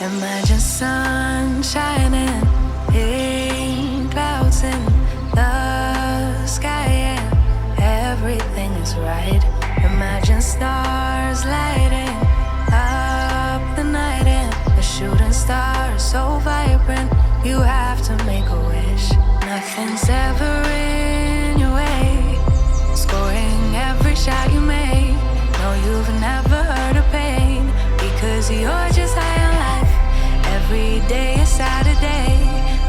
Imagine sun shining, pink clouds in the sky, and everything is right. Imagine stars lighting up the night, and a shooting star so vibrant. You have to make a wish. Nothing's ever in your way. Scoring every shot you make. No, you've never heard of pain, because you're just high on life. Every day is Saturday.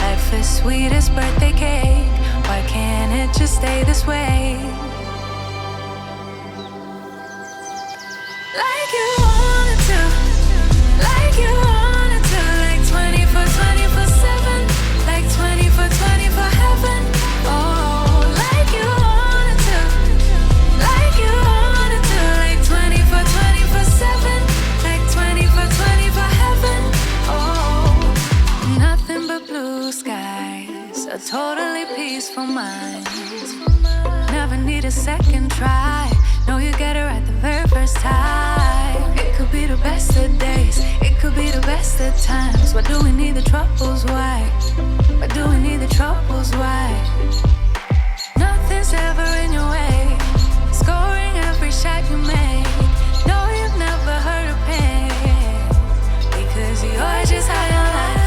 Life is sweet as birthday cake. Why can't it just stay this way? Like you wanted to, like you wanted to, like 24/7, like 24/24 heaven. Oh, like you wanted to, like you wanted to, like 24/7, like 24/24 heaven. Oh, nothing but blue skies, a totally peaceful mind. Never need a second try. No, you get it right the very first time. It could be the best of days, it could be the best of times. Why do we need the troubles? Why? Why do we need the troubles? Why? Nothing's ever in your way. Scoring every shot you make. No, you've never heard of pain, because you're just high on life.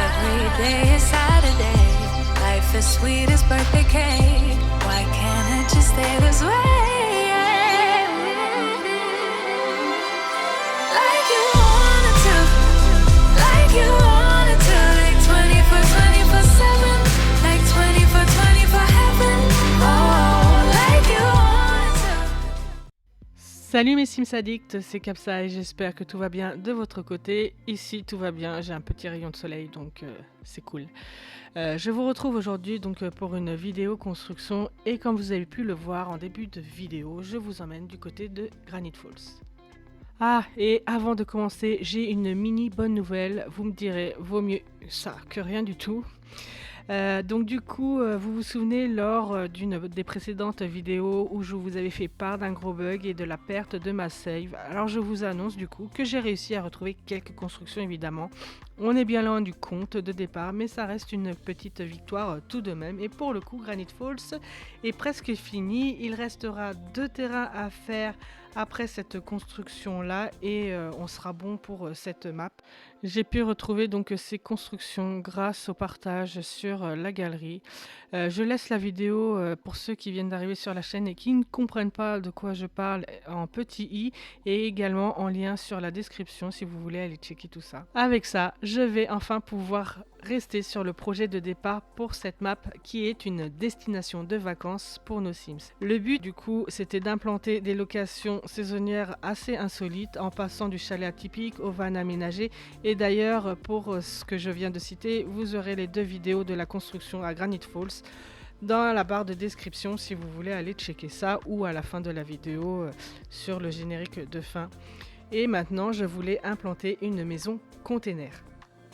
Every day is Saturday. Life is sweet as birthday cake. Why can't it just stay this way? Like you wanted to, like you wanted to, like 24/7, like 24/24 heaven. Oh, like you wanted to. Salut mes Sims Addicts, c'est Capsa et j'espère que tout va bien de votre côté. Ici tout va bien, j'ai un petit rayon de soleil donc c'est cool. Je vous retrouve aujourd'hui donc pour une vidéo construction et comme vous avez pu le voir en début de vidéo, je vous emmène du côté de Granite Falls. Ah, et avant de commencer, j'ai une mini bonne nouvelle. Vous me direz, vaut mieux ça que rien du tout. Donc du coup, vous vous souvenez lors d'une des précédentes vidéos où je vous avais fait part d'un gros bug et de la perte de ma save. Alors je vous annonce du coup que j'ai réussi à retrouver quelques constructions évidemment. On est bien loin du compte de départ, mais ça reste une petite victoire tout de même. Et pour le coup, Granite Falls est presque fini. Il restera 2 terrains à faire après cette construction là et on sera bon pour cette map. J'ai pu retrouver donc ces constructions grâce au partage sur la galerie. Je laisse la vidéo pour ceux qui viennent d'arriver sur la chaîne et qui ne comprennent pas de quoi je parle en petit i et également en lien sur la description si vous voulez aller checker tout ça. Avec ça, je vais enfin pouvoir rester sur le projet de départ pour cette map qui est une destination de vacances pour nos Sims. Le but du coup c'était d'implanter des locations saisonnières assez insolites en passant du chalet atypique au van aménagé et d'ailleurs pour ce que je viens de citer vous aurez les 2 vidéos de la construction à Granite Falls dans la barre de description si vous voulez aller checker ça ou à la fin de la vidéo sur le générique de fin. Et maintenant je voulais implanter une maison container.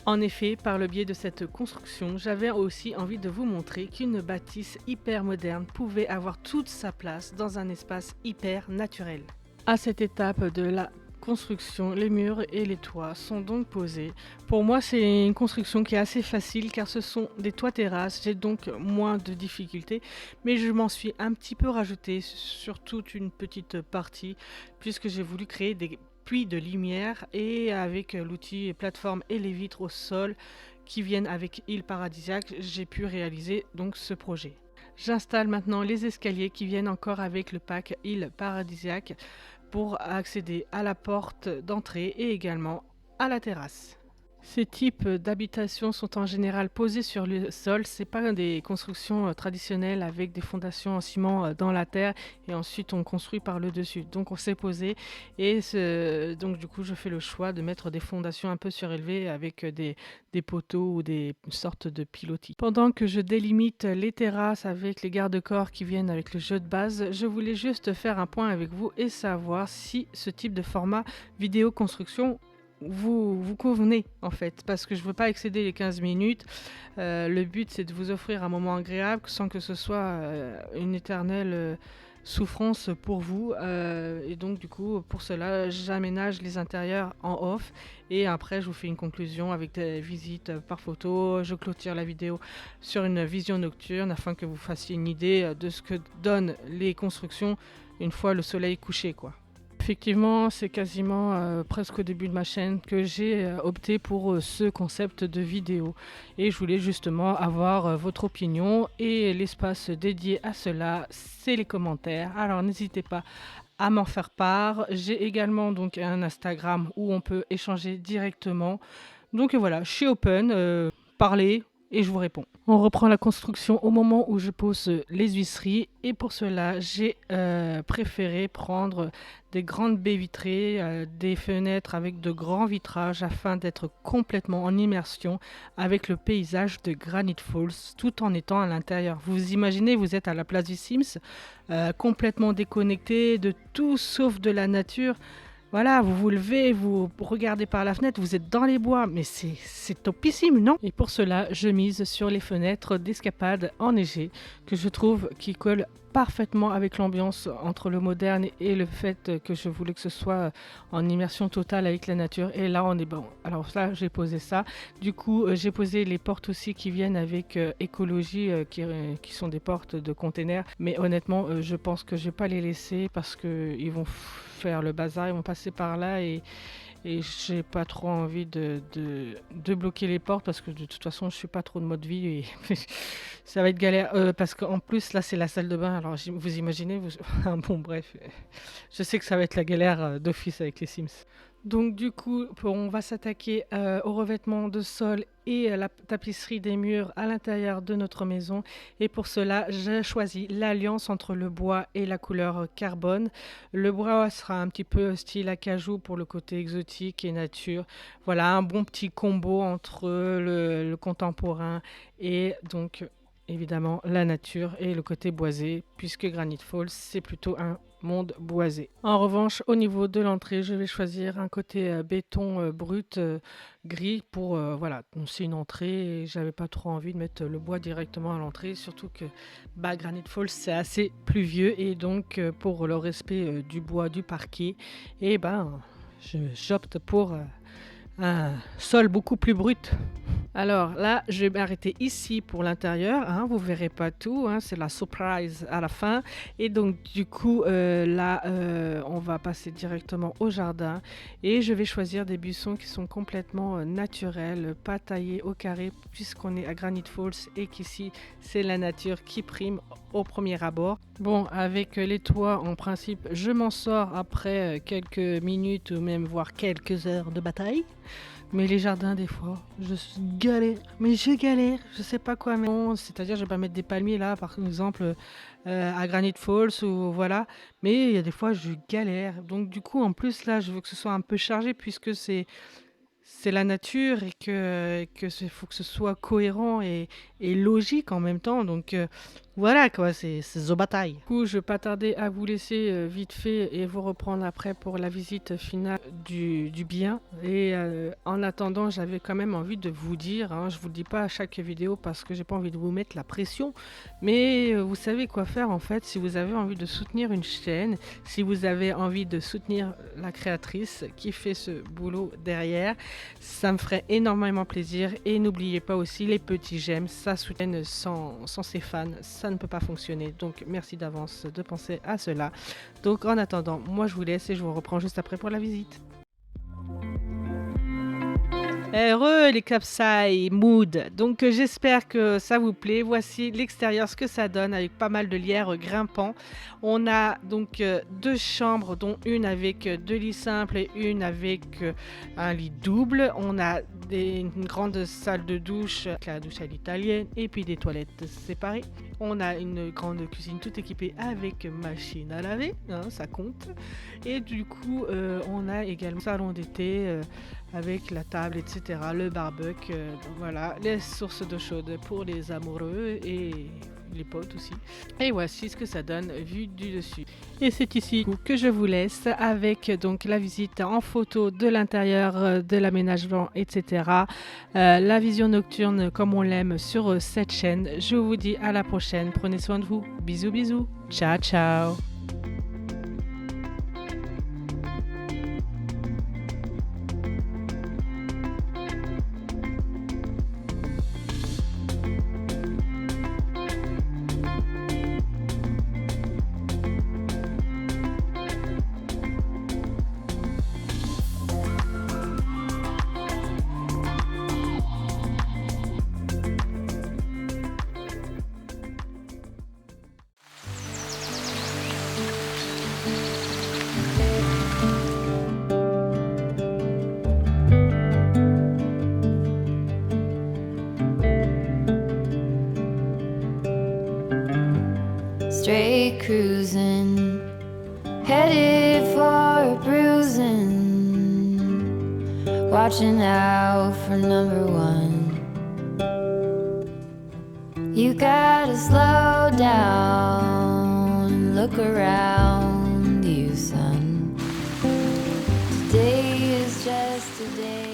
En effet, par le biais de cette construction, j'avais aussi envie de vous montrer qu'une bâtisse hyper moderne pouvait avoir toute sa place dans un espace hyper naturel. À cette étape de la construction, les murs et les toits sont donc posés. Pour moi, c'est une construction qui est assez facile car ce sont des toits terrasses, j'ai donc moins de difficultés, mais je m'en suis un petit peu rajouté sur toute une petite partie puisque j'ai voulu créer des puits de lumière et avec l'outil plateforme et les vitres au sol qui viennent avec île paradisiaque, j'ai pu réaliser donc ce projet. J'installe maintenant les escaliers qui viennent encore avec le pack île paradisiaque pour accéder à la porte d'entrée et également à la terrasse. Ces types d'habitations sont en général posés sur le sol, c'est pas des constructions traditionnelles avec des fondations en ciment dans la terre et ensuite on construit par le dessus. Donc on s'est posé et donc du coup je fais le choix de mettre des fondations un peu surélevées avec des poteaux ou des sortes de pilotis. Pendant que je délimite les terrasses avec les garde-corps qui viennent avec le jeu de base, je voulais juste faire un point avec vous et savoir si ce type de format vidéo construction vous convenez en fait, parce que je ne veux pas excéder les 15 minutes. Le but c'est de vous offrir un moment agréable sans que ce soit une éternelle souffrance pour vous. Et donc du coup, pour cela, j'aménage les intérieurs en off. Et après, je vous fais une conclusion avec des visites par photo. Je clôture la vidéo sur une vision nocturne afin que vous fassiez une idée de ce que donnent les constructions une fois le soleil couché, quoi. Effectivement, c'est quasiment presque au début de ma chaîne que j'ai opté pour ce concept de vidéo. Et je voulais justement avoir votre opinion et l'espace dédié à cela, c'est les commentaires. Alors n'hésitez pas à m'en faire part. J'ai également donc un Instagram où on peut échanger directement. Donc voilà, je suis open, parlez et je vous réponds. On reprend la construction au moment où je pose les huisseries et pour cela j'ai préféré prendre des grandes baies vitrées, des fenêtres avec de grands vitrages afin d'être complètement en immersion avec le paysage de Granite Falls tout en étant à l'intérieur. Vous imaginez, vous êtes à la place du Sims, complètement déconnecté de tout sauf de la nature. Voilà, vous vous levez, vous regardez par la fenêtre, vous êtes dans les bois, mais c'est topissime, non? Et pour cela, je mise sur les fenêtres d'escapade enneigées que je trouve qui collent parfaitement avec l'ambiance entre le moderne et le fait que je voulais que ce soit en immersion totale avec la nature. Et là, on est bon. Alors là, j'ai posé ça. Du coup, j'ai posé les portes aussi qui viennent avec écologie, qui sont des portes de containers. Mais honnêtement, je pense que je vais pas les laisser parce qu'ils vont faire le bazar, ils vont passer par là et j'ai pas trop envie de bloquer les portes parce que de toute façon je suis pas trop de mode vie et ça va être galère parce qu'en plus là c'est la salle de bain, alors vous imaginez bon bref, je sais que ça va être la galère d'office avec les Sims. Donc du coup, on va s'attaquer au revêtement de sol et à la tapisserie des murs à l'intérieur de notre maison. Et pour cela, j'ai choisi l'alliance entre le bois et la couleur carbone. Le bois sera un petit peu style acajou pour le côté exotique et nature. Voilà, un bon petit combo entre le contemporain et donc évidemment la nature et le côté boisé, puisque Granite Falls, c'est plutôt un monde boisé. En revanche, au niveau de l'entrée, je vais choisir un côté béton brut gris pour voilà, c'est une entrée et j'avais pas trop envie de mettre le bois directement à l'entrée, surtout que Granite Falls c'est assez pluvieux et donc pour le respect du bois du parquet, et j'opte pour un sol beaucoup plus brut. Alors là, je vais m'arrêter ici pour l'intérieur, hein, vous verrez pas tout, hein, c'est la surprise à la fin. Et donc du coup, on va passer directement au jardin et je vais choisir des buissons qui sont complètement naturels, pas taillés au carré, puisqu'on est à Granite Falls et qu'ici, c'est la nature qui prime au premier abord. Bon, avec les toits, en principe, je m'en sors après quelques minutes ou même voire quelques heures de bataille. Mais les jardins, des fois, je galère. Mais je galère, je sais pas quoi mettre. C'est-à-dire, je vais pas mettre des palmiers là, par exemple, à Granite Falls ou voilà. Mais il y a des fois, je galère. Donc, du coup, en plus, là, je veux que ce soit un peu chargé puisque c'est la nature et faut que ce soit cohérent et logique en même temps. Donc, voilà quoi, c'est The Bataille. Du coup, je vais pas tarder à vous laisser vite fait et vous reprendre après pour la visite finale du bien. Et en attendant, j'avais quand même envie de vous dire, hein, je vous le dis pas à chaque vidéo parce que j'ai pas envie de vous mettre la pression, mais vous savez quoi faire en fait si vous avez envie de soutenir une chaîne, si vous avez envie de soutenir la créatrice qui fait ce boulot derrière, ça me ferait énormément plaisir. Et n'oubliez pas aussi les petits j'aime, ça soutient sans ses fans. Ça ne peut pas fonctionner, donc merci d'avance de penser à cela. Donc en attendant, moi je vous laisse et je vous reprends juste après pour la visite. Heureux les Capsai Mood. Donc j'espère que ça vous plaît. Voici l'extérieur, ce que ça donne avec pas mal de lierre grimpant. On a donc deux chambres, dont une avec deux lits simples et une avec un lit double. On a une grande salle de douche, la douche à l'italienne, et puis des toilettes séparées. On a une grande cuisine toute équipée avec machine à laver, hein, ça compte. Et du coup, on a également un salon d'été avec la table, etc. Le barbecue, voilà, les sources d'eau chaude pour les amoureux et les potes aussi. Et voici ce que ça donne vu du dessus. Et c'est ici que je vous laisse avec donc la visite en photo de l'intérieur, de l'aménagement, etc. La vision nocturne comme on l'aime sur cette chaîne. Je vous dis à la prochaine. Prenez soin de vous. Bisous bisous. Ciao ciao. street cruising, headed for a bruising, watching out for number one. You gotta slow down and look around you, son. Today is just a day.